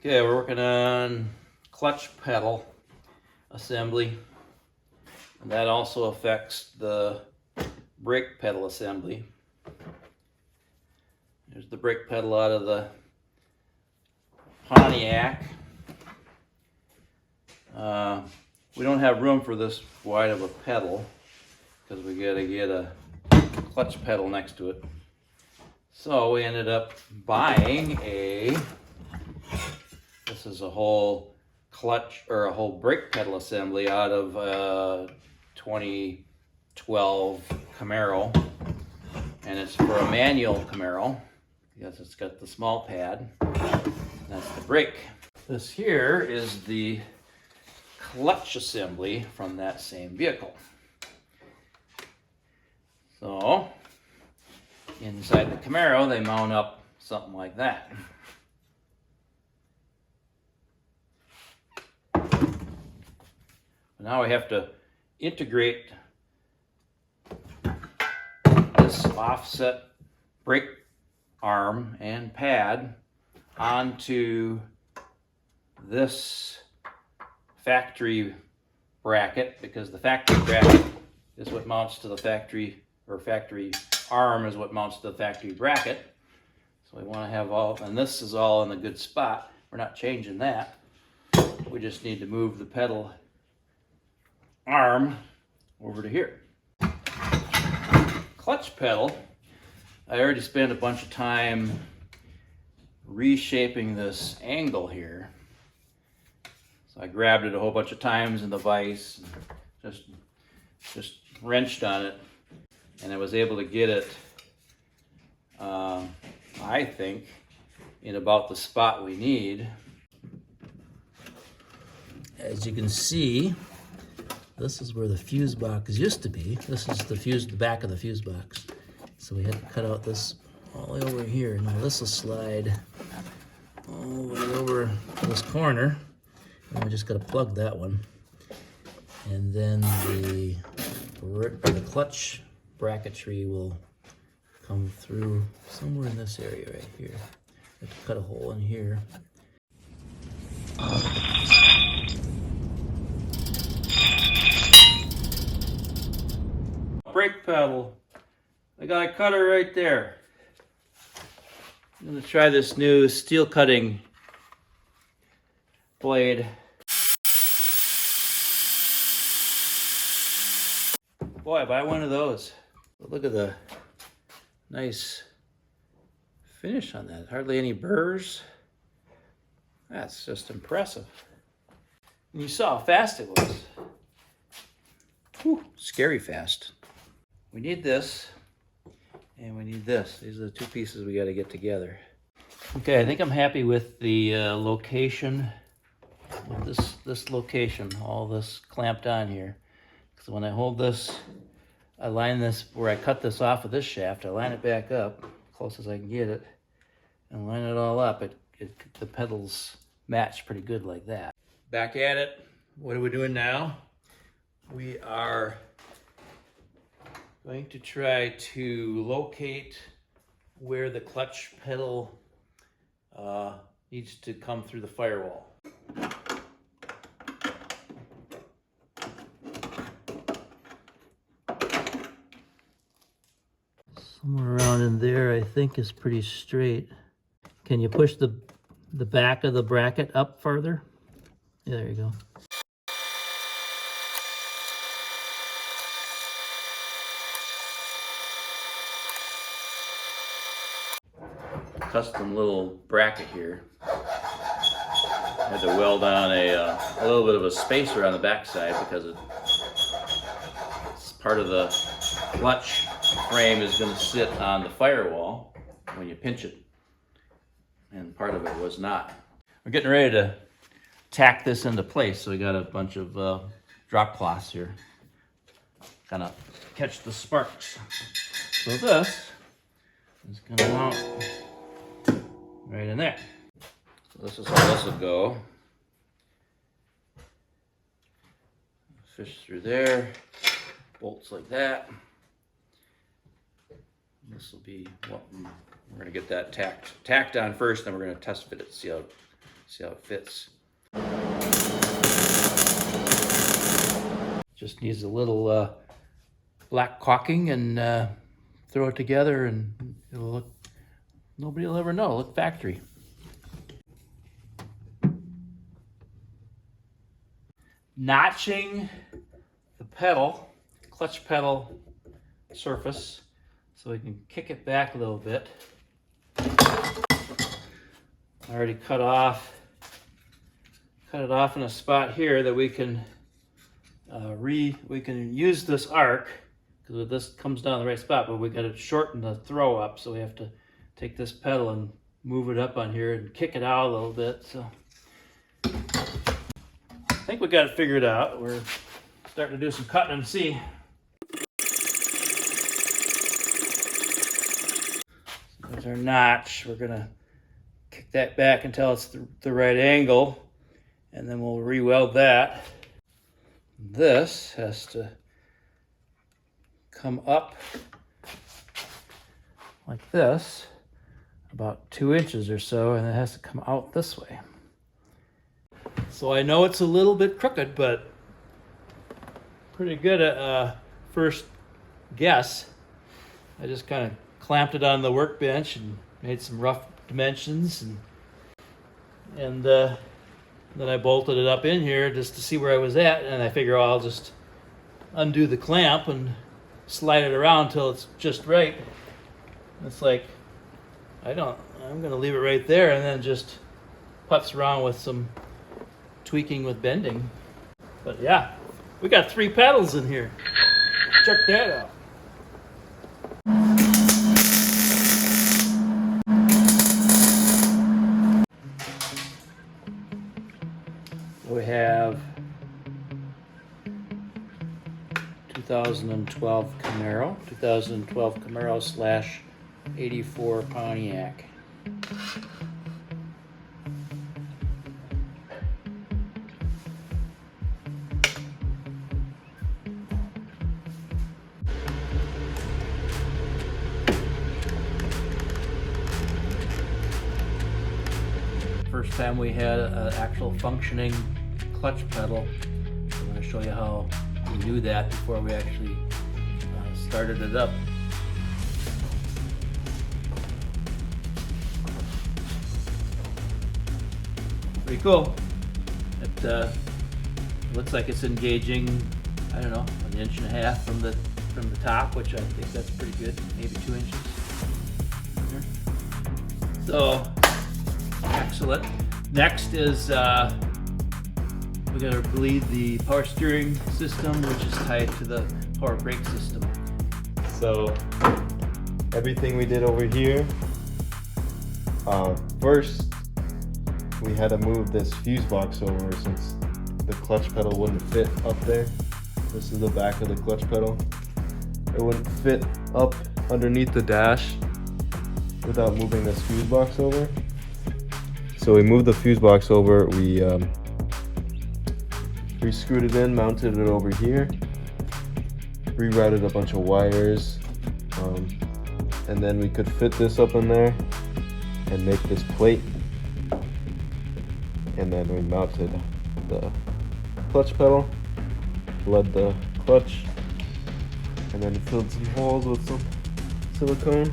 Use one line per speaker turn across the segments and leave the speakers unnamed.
Okay, we're working on clutch pedal assembly, and that also affects the brake pedal assembly. There's the brake pedal out of the Pontiac. We don't have room for this wide of a pedal because we gotta get a clutch pedal next to it. So we ended up buying this is a whole clutch or a whole brake pedal assembly out of 2012 Camaro, and it's for a manual Camaro because it's got the small pad. That's the brake. This here is the clutch assembly from that same vehicle. So inside the Camaro they mount up something like that. Now we have to integrate this offset brake arm and pad onto this factory bracket, because the factory bracket is what mounts to the factory, or factory arm is what mounts to the factory bracket. So we want to have all, and this is all in a good spot. We're not changing that. We just need to move the pedal arm over to here. Clutch pedal, I already spent a bunch of time reshaping this angle here. So I grabbed it a whole bunch of times in the vise, and just wrenched on it, and I was able to get it, I think, in about the spot we need. As you can see, this is where the fuse box used to be. This is the back of the fuse box. So we had to cut out this all the way over here. Now this will slide all the way over this corner. And we just got to plug that one. And then the clutch bracketry will come through somewhere in this area right here. I have to cut a hole in here. Brake pedal. I got a cutter right there. I'm going to try this new steel cutting blade. Boy, buy one of those. Look at the nice finish on that. Hardly any burrs. That's just impressive. And you saw how fast it was. Whew, scary fast. We need this, and we need this. These are the two pieces we got to get together. Okay, I think I'm happy with the location, with this location, all this clamped on here. So when I hold this, I line this, where I cut this off of this shaft, I line it back up, close as I can get it, and line it all up. The pedals match pretty good like that. Back at it. What are we doing now? We are going to try to locate where the clutch pedal needs to come through the firewall. Somewhere around in there, I think, is pretty straight. Can you push the back of the bracket up further? Yeah, there you go. Custom little bracket here. I had to weld on a little bit of a spacer on the backside because it's part of the clutch frame is going to sit on the firewall when you pinch it, and part of it was not. We're getting ready to tack this into place, so we got a bunch of drop cloths here, kind of catch the sparks. So this is going to mount right in there. So this is how this will go. Fish through there, bolts like that. This will be what we're going to get that tacked on first, then we're going to test fit it, see See how it fits. Just needs a little black caulking and throw it together and it'll look, nobody will ever know, it'll look factory. Notching the pedal, clutch pedal surface, so we can kick it back a little bit. I already cut it off in a spot here that we can we can use this arc, because this comes down the right spot, but we got to shorten the throw up, so we have to take this pedal and move it up on here and kick it out a little bit. So I think we got it figured out. We're starting to do some cutting and see. So there's our notch. We're gonna kick that back until it's the right angle, and then we'll re-weld that. This has to come up like this, about 2 inches or so, and it has to come out this way. So I know it's a little bit crooked, but pretty good at first guess. I just kind of clamped it on the workbench and made some rough dimensions, and then I bolted it up in here just to see where I was at, and I figure, oh, I'll just undo the clamp and slide it around until it's just right. It's like, I'm gonna leave it right there and then just putz around with some tweaking with bending. But yeah, we got 3 pedals in here. Check that out. We have 2012 Camaro, 2012 Camaro / 84 Pontiac. First time we had an actual functioning clutch pedal. I'm going to show you how we do that before we actually started it up. Pretty cool. It looks like it's engaging, I don't know, 1.5 inches from the top, which I think that's pretty good, maybe 2 inches. So excellent. Next is we got to bleed the power steering system, which is tied to the power brake system.
So everything we did over here, first we had to move this fuse box over since the clutch pedal wouldn't fit up there. This is the back of the clutch pedal. It wouldn't fit up underneath the dash without moving this fuse box over. So we moved the fuse box over, we screwed it in, mounted it over here, rerouted a bunch of wires, and then we could fit this up in there and make this plate. And then we mounted the clutch pedal, bled the clutch, and then filled some holes with some silicone.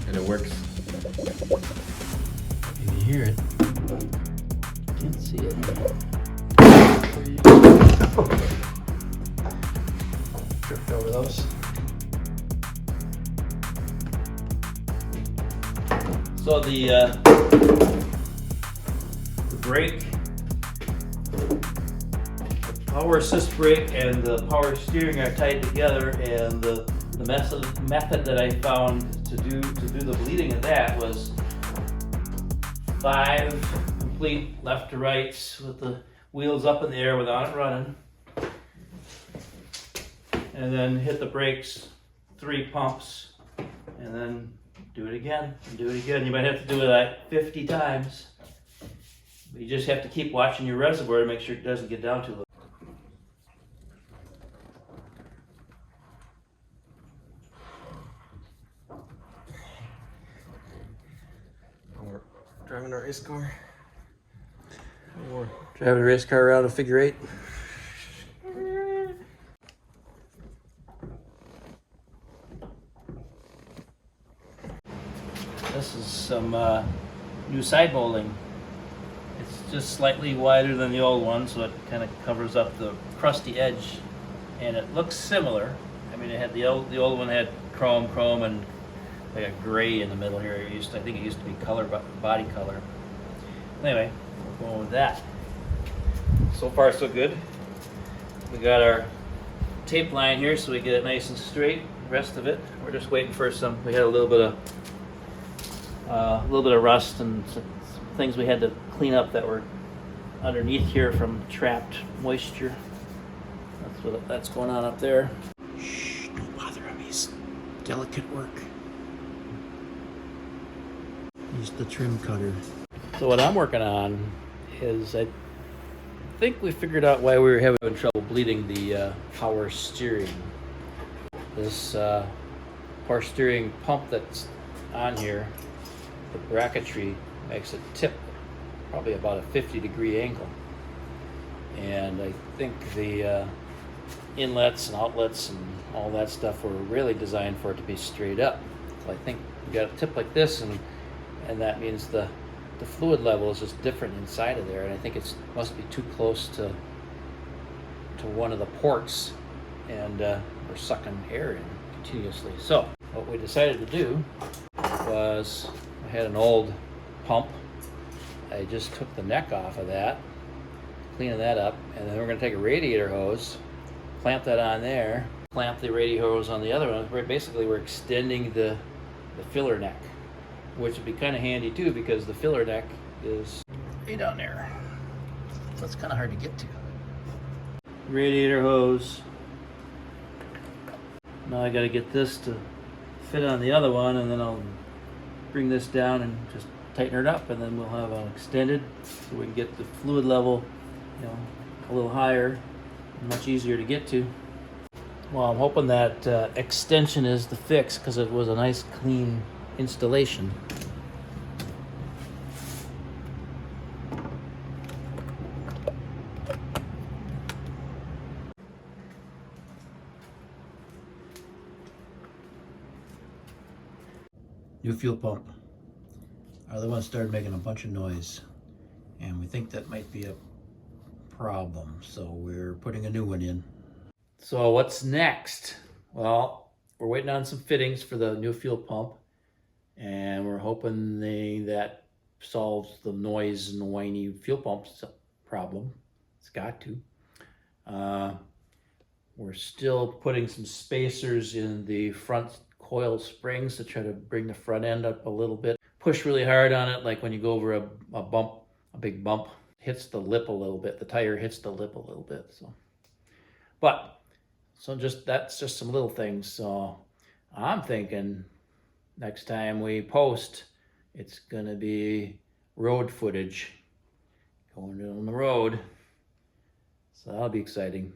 And it works.
You can hear it. Can't see it. Tripped over those. So the brake, the power assist brake and the power steering are tied together, and the method that I found to do the bleeding of that was 5 complete left to rights with the wheels up in the air without it running, and then hit the brakes 3 pumps, and then do it again and do it again. You might have to do it like 50 times. But you just have to keep watching your reservoir to make sure it doesn't get down too low. We're
Driving a race car. Or
Driving a race car around a figure eight. This is some new side molding. It's just slightly wider than the old one, so it kind of covers up the crusty edge, and it looks similar. I mean, it had the old one had chrome, and like a gray in the middle here. I think it used to be color, body color. Anyway, we're going with that. So far, so good. We got our tape line here, so we get it nice and straight. The rest of it, we're just waiting for some. We had a little bit of rust and some things we had to clean up that were underneath here from trapped moisture. That's going on up there. Shh, don't bother him. He's delicate work. Use the trim cutter. So what I'm working on is I think we figured out why we were having trouble bleeding the power steering. This power steering pump that's on here, the bracketry makes it tip probably about a 50-degree angle. And I think the inlets and outlets and all that stuff were really designed for it to be straight up. So I think you got a tip like this, and that means the fluid level is just different inside of there, and I think it must be too close to one of the ports, and we're sucking air in continuously. So what we decided to do was, I had an old pump. I just took the neck off of that, cleaning that up, and then we're going to take a radiator hose, clamp that on there, clamp the radiator hose on the other one. Basically, we're extending the filler neck, which would be kind of handy too, because the filler neck is way down there, so it's kind of hard to get to. Radiator hose. Now I got to get this to fit on the other one, and then I'll bring this down and just tighten it up, and then we'll have an extended, so we can get the fluid level, a little higher, much easier to get to. Well, I'm hoping that extension is the fix, because it was a nice clean installation. New fuel pump. Our other one started making a bunch of noise, and we think that might be a problem, so we're putting a new one in. So what's next? Well, we're waiting on some fittings for the new fuel pump, and we're hoping that solves the noise and whiny fuel pump problem. It's got to. We're still putting some spacers in the front coil springs to try to bring the front end up a little bit. Push really hard on it, like when you go over a big bump, hits the lip a little bit. The tire hits the lip a little bit. That's just some little things. So I'm thinking next time we post, it's gonna be road footage, going on the road. So that'll be exciting.